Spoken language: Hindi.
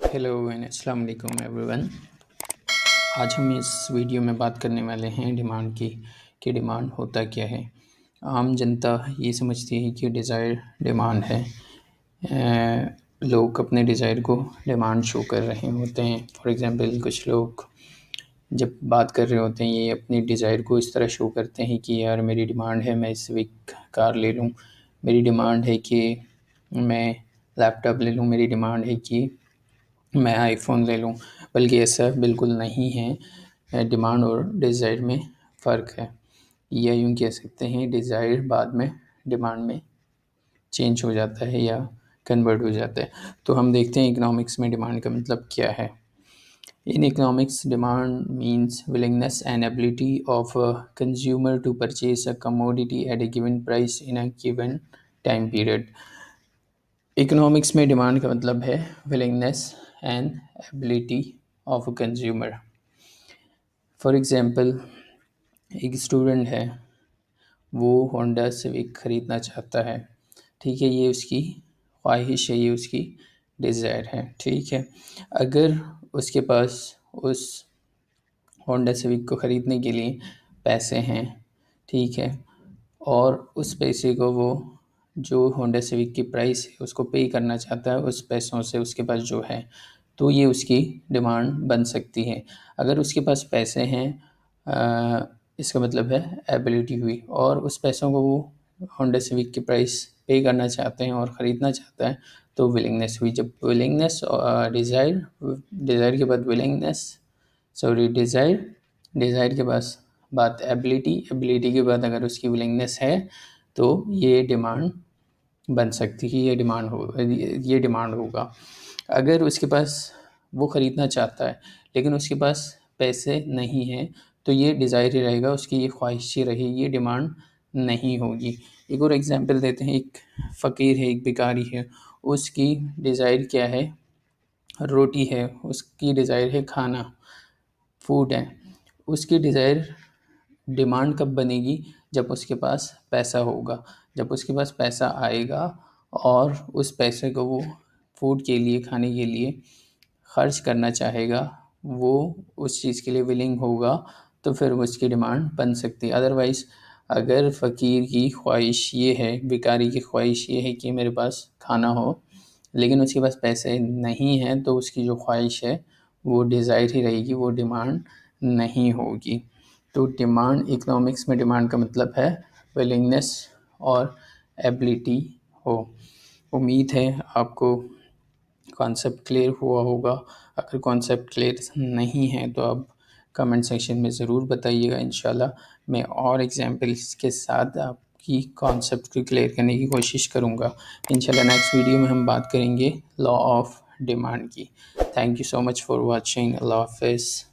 हेलो एंड अस्सलाम वालेकुम एवरीवन। आज हम इस वीडियो में बात करने वाले हैं डिमांड की कि डिमांड होता क्या है। आम जनता ये समझती है कि डिज़ायर डिमांड है। लोग अपने डिज़ायर को डिमांड शो कर रहे होते हैं। फॉर एग्ज़ाम्पल कुछ लोग जब बात कर रहे होते हैं ये अपनी डिज़ायर को इस तरह शो करते हैं कि यार मेरी डिमांड है मैं इस वीक कार ले लूँ, मेरी डिमांड है कि मैं लैपटॉप ले लूँ, मेरी डिमांड है कि मैं आईफ़ोन ले लूँ। बल्कि ऐसा बिल्कुल नहीं है। डिमांड और डिज़ायर में फ़र्क है, या यूँ कह सकते हैं डिज़ायर बाद में डिमांड में चेंज हो जाता है या कन्वर्ट हो जाता है। तो हम देखते हैं इकोनॉमिक्स में डिमांड का मतलब क्या है। In economics demand means willingness and ability of a consumer to purchase a commodity at a given price in a given time period. Economics में डिमांड का मतलब है willingness and ability of a consumer. For example एक स्टूडेंट है, वो होंडा सिविक ख़रीदना चाहता है। ठीक है, ये उसकी ख्वाहिश है, ये उसकी डिज़ायर है। ठीक है, अगर उसके पास उस होंडा सिविक को ख़रीदने के लिए पैसे हैं, ठीक है, और उस पैसे को वो जो होंडा सिविक की प्राइस है उसको पे करना चाहता है उस पैसों से उसके पास जो है, तो ये उसकी डिमांड बन सकती है। अगर उसके पास पैसे हैं, इसका मतलब है एबिलिटी हुई, और उस पैसों को वो होंडा सिविक की प्राइस पे करना चाहते हैं और ख़रीदना चाहता है, तो विलिंगनेस हुई। जब विलिंगनेस और डिज़ायर, डिज़ायर के बाद विलिंगनेस, सॉरी डिज़ायर के पास बात एबिलिटी, एबिलिटी के बाद अगर उसकी विलिंगनेस है तो ये डिमांड बन सकती है, ये डिमांड होगा। अगर उसके पास वो ख़रीदना चाहता है लेकिन उसके पास पैसे नहीं हैं, तो ये डिज़ायर ही रहेगा, उसकी ये ख्वाहिश ही रहेगी, ये डिमांड नहीं होगी। एक और एग्ज़ाम्पल देते हैं। एक फ़कीर है, एक भिखारी है, उसकी डिज़ायर क्या है? रोटी है, उसकी डिज़ायर है खाना, फूड है। उसकी डिज़ायर डिमांड कब बनेगी? जब उसके पास पैसा होगा। जब उसके पास पैसा आएगा और उस पैसे को वो फूड के लिए, खाने के लिए खर्च करना चाहेगा, वो उस चीज़ के लिए विलिंग होगा, तो फिर उसकी डिमांड बन सकती है। अदरवाइज़ अगर फ़कीर की ख्वाहिश ये है, भिखारी की ख्वाहिश ये है कि मेरे पास खाना हो, लेकिन उसके पास पैसे नहीं हैं, तो उसकी जो ख्वाहिश है वो डिज़ायर ही रहेगी, वो डिमांड नहीं होगी। तो डिमांड, इकोनॉमिक्स में डिमांड का मतलब है विलिंगनेस और एबिलिटी हो। उम्मीद है आपको कॉन्सेप्ट क्लियर हुआ होगा। अगर कॉन्सेप्ट क्लियर नहीं है तो आप कमेंट सेक्शन में ज़रूर बताइएगा। इंशाल्लाह मैं और एग्जांपल्स के साथ आपकी कॉन्सेप्ट को क्लियर करने की कोशिश करूँगा। इंशाल्लाह नेक्स्ट वीडियो में हम बात करेंगे लॉ ऑफ डिमांड की। Thank you so much for watching. अल्लाह हाफ़िज़।